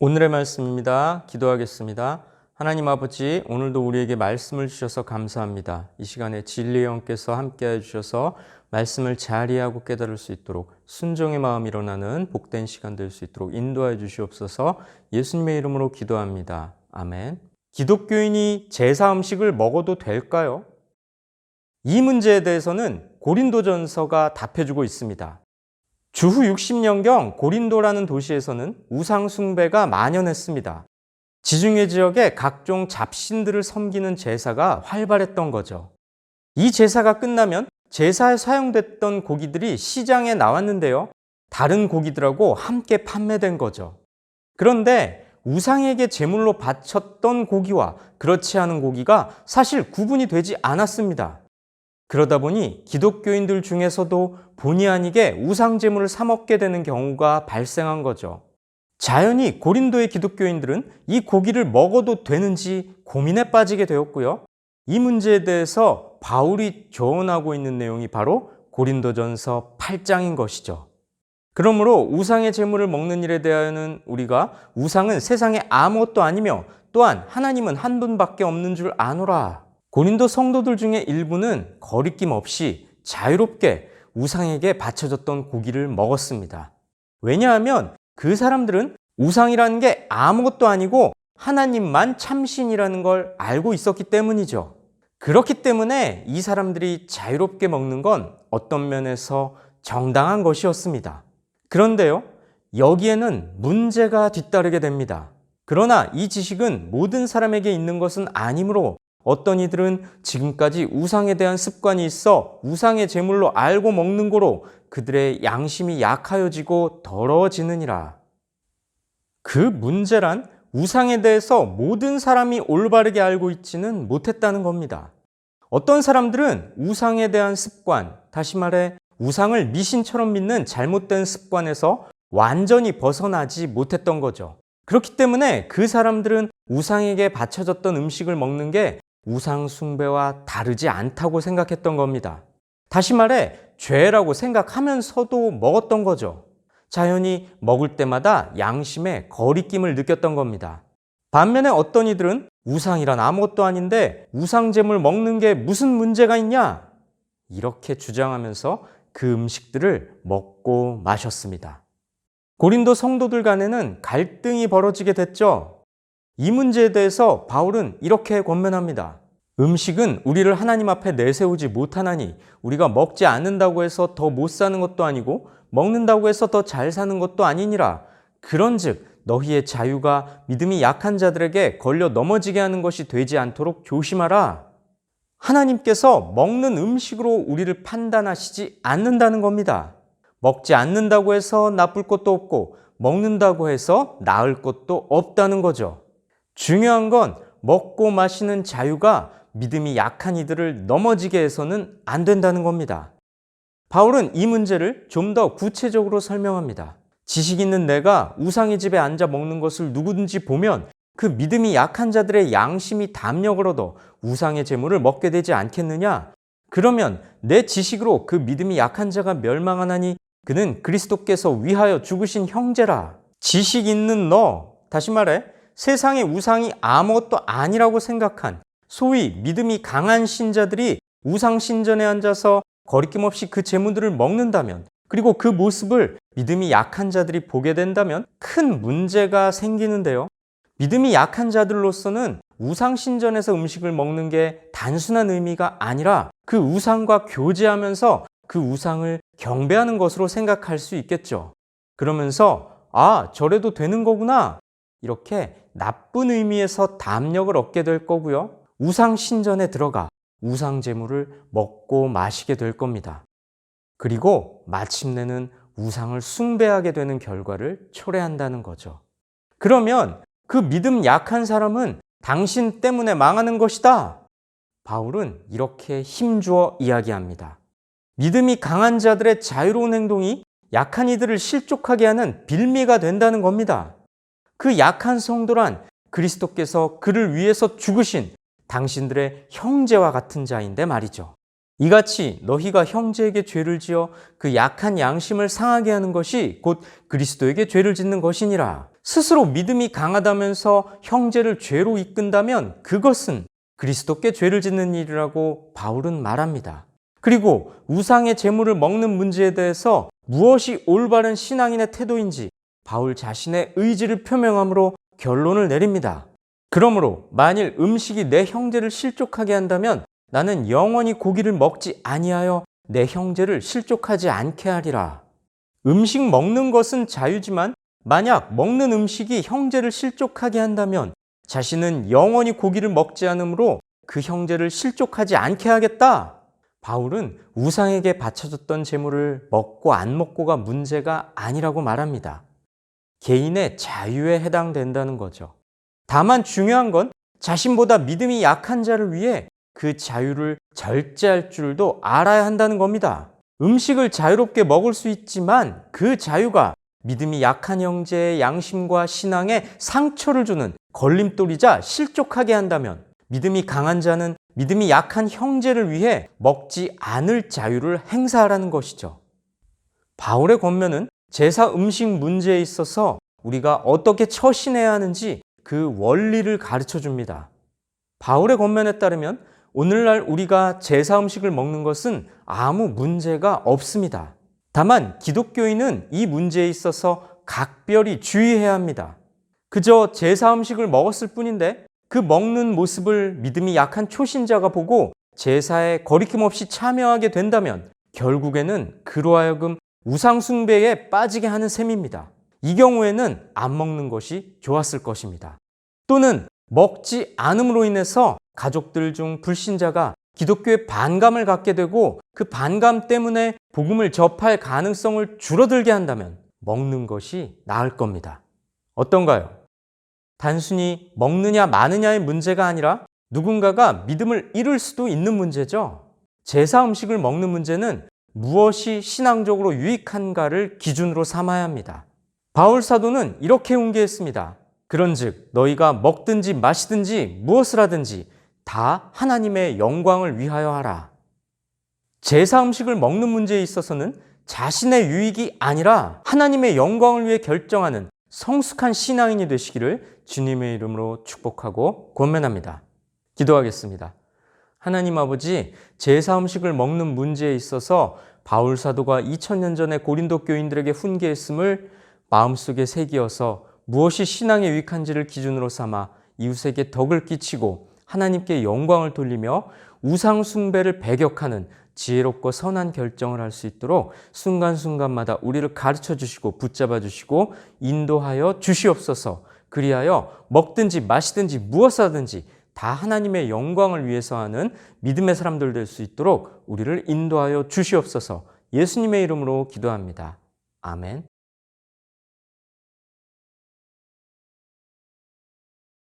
오늘의 말씀입니다. 기도하겠습니다. 하나님 아버지, 오늘도 우리에게 말씀을 주셔서 감사합니다. 이 시간에 진리의 영께서 함께해 주셔서 말씀을 잘 이해하고 깨달을 수 있도록 순종의 마음이 일어나는 복된 시간 될 수 있도록 인도하여 주시옵소서. 예수님의 이름으로 기도합니다. 아멘. 기독교인이 제사 음식을 먹어도 될까요? 이 문제에 대해서는 고린도전서가 답해주고 있습니다. 주후 60년경 고린도라는 도시에서는 우상 숭배가 만연했습니다. 지중해 지역에 각종 잡신들을 섬기는 제사가 활발했던 거죠. 이 제사가 끝나면 제사에 사용됐던 고기들이 시장에 나왔는데요. 다른 고기들하고 함께 판매된 거죠. 그런데 우상에게 제물로 바쳤던 고기와 그렇지 않은 고기가 사실 구분이 되지 않았습니다. 그러다 보니 기독교인들 중에서도 본의 아니게 우상 제물을 사 먹게 되는 경우가 발생한 거죠. 자연히 고린도의 기독교인들은 이 고기를 먹어도 되는지 고민에 빠지게 되었고요. 이 문제에 대해서 바울이 조언하고 있는 내용이 바로 고린도전서 8장인 것이죠. 그러므로 우상의 제물을 먹는 일에 대하여는 우리가 우상은 세상에 아무것도 아니며 또한 하나님은 한 분밖에 없는 줄 아노라. 고린도 성도들 중에 일부는 거리낌 없이 자유롭게 우상에게 바쳐졌던 고기를 먹었습니다. 왜냐하면 그 사람들은 우상이라는 게 아무것도 아니고 하나님만 참신이라는 걸 알고 있었기 때문이죠. 그렇기 때문에 이 사람들이 자유롭게 먹는 건 어떤 면에서 정당한 것이었습니다. 그런데요, 여기에는 문제가 뒤따르게 됩니다. 그러나 이 지식은 모든 사람에게 있는 것은 아니므로 어떤 이들은 지금까지 우상에 대한 습관이 있어 우상의 제물로 알고 먹는 거로 그들의 양심이 약하여지고 더러워지느니라. 그 문제란 우상에 대해서 모든 사람이 올바르게 알고 있지는 못했다는 겁니다. 어떤 사람들은 우상에 대한 습관, 다시 말해 우상을 미신처럼 믿는 잘못된 습관에서 완전히 벗어나지 못했던 거죠. 그렇기 때문에 그 사람들은 우상에게 바쳐졌던 음식을 먹는 게 우상 숭배와 다르지 않다고 생각했던 겁니다. 다시 말해 죄라고 생각하면서도 먹었던 거죠. 자연히 먹을 때마다 양심에 거리낌을 느꼈던 겁니다. 반면에 어떤 이들은 우상이란 아무것도 아닌데 우상 제물 먹는 게 무슨 문제가 있냐? 이렇게 주장하면서 그 음식들을 먹고 마셨습니다. 고린도 성도들 간에는 갈등이 벌어지게 됐죠. 이 문제에 대해서 바울은 이렇게 권면합니다. 음식은 우리를 하나님 앞에 내세우지 못하나니 우리가 먹지 않는다고 해서 더 못 사는 것도 아니고 먹는다고 해서 더 잘 사는 것도 아니니라. 그런즉 너희의 자유가 믿음이 약한 자들에게 걸려 넘어지게 하는 것이 되지 않도록 조심하라. 하나님께서 먹는 음식으로 우리를 판단하시지 않는다는 겁니다. 먹지 않는다고 해서 나쁠 것도 없고 먹는다고 해서 나을 것도 없다는 거죠. 중요한 건 먹고 마시는 자유가 믿음이 약한 이들을 넘어지게 해서는 안 된다는 겁니다. 바울은 이 문제를 좀 더 구체적으로 설명합니다. 지식 있는 내가 우상의 집에 앉아 먹는 것을 누구든지 보면 그 믿음이 약한 자들의 양심이 담력을 얻어 우상의 제물을 먹게 되지 않겠느냐? 그러면 내 지식으로 그 믿음이 약한 자가 멸망하나니 그는 그리스도께서 위하여 죽으신 형제라. 지식 있는 너, 다시 말해 세상의 우상이 아무것도 아니라고 생각한 소위 믿음이 강한 신자들이 우상 신전에 앉아서 거리낌 없이 그 제물들을 먹는다면, 그리고 그 모습을 믿음이 약한 자들이 보게 된다면 큰 문제가 생기는데요. 믿음이 약한 자들로서는 우상 신전에서 음식을 먹는 게 단순한 의미가 아니라 그 우상과 교제하면서 그 우상을 경배하는 것으로 생각할 수 있겠죠. 그러면서 저래도 되는 거구나, 이렇게 나쁜 의미에서 담력을 얻게 될 거고요. 우상 신전에 들어가 우상 제물을 먹고 마시게 될 겁니다. 그리고 마침내는 우상을 숭배하게 되는 결과를 초래한다는 거죠. 그러면 그 믿음 약한 사람은 당신 때문에 망하는 것이다. 바울은 이렇게 힘주어 이야기합니다. 믿음이 강한 자들의 자유로운 행동이 약한 이들을 실족하게 하는 빌미가 된다는 겁니다. 그 약한 성도란 그리스도께서 그를 위해서 죽으신 당신들의 형제와 같은 자인데 말이죠. 이같이 너희가 형제에게 죄를 지어 그 약한 양심을 상하게 하는 것이 곧 그리스도에게 죄를 짓는 것이니라. 스스로 믿음이 강하다면서 형제를 죄로 이끈다면 그것은 그리스도께 죄를 짓는 일이라고 바울은 말합니다. 그리고 우상의 제물을 먹는 문제에 대해서 무엇이 올바른 신앙인의 태도인지 바울 자신의 의지를 표명함으로 결론을 내립니다. 그러므로 만일 음식이 내 형제를 실족하게 한다면 나는 영원히 고기를 먹지 아니하여 내 형제를 실족하지 않게 하리라. 음식 먹는 것은 자유지만 만약 먹는 음식이 형제를 실족하게 한다면 자신은 영원히 고기를 먹지 않으므로 그 형제를 실족하지 않게 하겠다. 바울은 우상에게 바쳐졌던 제물을 먹고 안 먹고가 문제가 아니라고 말합니다. 개인의 자유에 해당된다는 거죠. 다만 중요한 건 자신보다 믿음이 약한 자를 위해 그 자유를 절제할 줄도 알아야 한다는 겁니다. 음식을 자유롭게 먹을 수 있지만 그 자유가 믿음이 약한 형제의 양심과 신앙에 상처를 주는 걸림돌이자 실족하게 한다면 믿음이 강한 자는 믿음이 약한 형제를 위해 먹지 않을 자유를 행사하라는 것이죠. 바울의 권면은 제사 음식 문제에 있어서 우리가 어떻게 처신해야 하는지 그 원리를 가르쳐 줍니다. 바울의 권면에 따르면 오늘날 우리가 제사 음식을 먹는 것은 아무 문제가 없습니다. 다만 기독교인은 이 문제에 있어서 각별히 주의해야 합니다. 그저 제사 음식을 먹었을 뿐인데 그 먹는 모습을 믿음이 약한 초신자가 보고 제사에 거리낌 없이 참여하게 된다면 결국에는 그로 하여금 우상 숭배에 빠지게 하는 셈입니다. 이 경우에는 안 먹는 것이 좋았을 것입니다. 또는 먹지 않음으로 인해서 가족들 중 불신자가 기독교에 반감을 갖게 되고 그 반감 때문에 복음을 접할 가능성을 줄어들게 한다면 먹는 것이 나을 겁니다. 어떤가요? 단순히 먹느냐 마느냐의 문제가 아니라 누군가가 믿음을 잃을 수도 있는 문제죠. 제사 음식을 먹는 문제는 무엇이 신앙적으로 유익한가를 기준으로 삼아야 합니다. 바울 사도는 이렇게 훈계했습니다. 그런즉 너희가 먹든지 마시든지 무엇을 하든지 다 하나님의 영광을 위하여 하라. 제사 음식을 먹는 문제에 있어서는 자신의 유익이 아니라 하나님의 영광을 위해 결정하는 성숙한 신앙인이 되시기를 주님의 이름으로 축복하고 권면합니다. 기도하겠습니다. 하나님 아버지, 제사 음식을 먹는 문제에 있어서 바울 사도가 2000년 전에 고린도 교인들에게 훈계했음을 마음속에 새기어서 무엇이 신앙에 유익한지를 기준으로 삼아 이웃에게 덕을 끼치고 하나님께 영광을 돌리며 우상 숭배를 배격하는 지혜롭고 선한 결정을 할 수 있도록 순간순간마다 우리를 가르쳐 주시고 붙잡아 주시고 인도하여 주시옵소서. 그리하여 먹든지 마시든지 무엇 하든지 다 하나님의 영광을 위해서 하는 믿음의 사람들 될 수 있도록 우리를 인도하여 주시옵소서. 예수님의 이름으로 기도합니다. 아멘.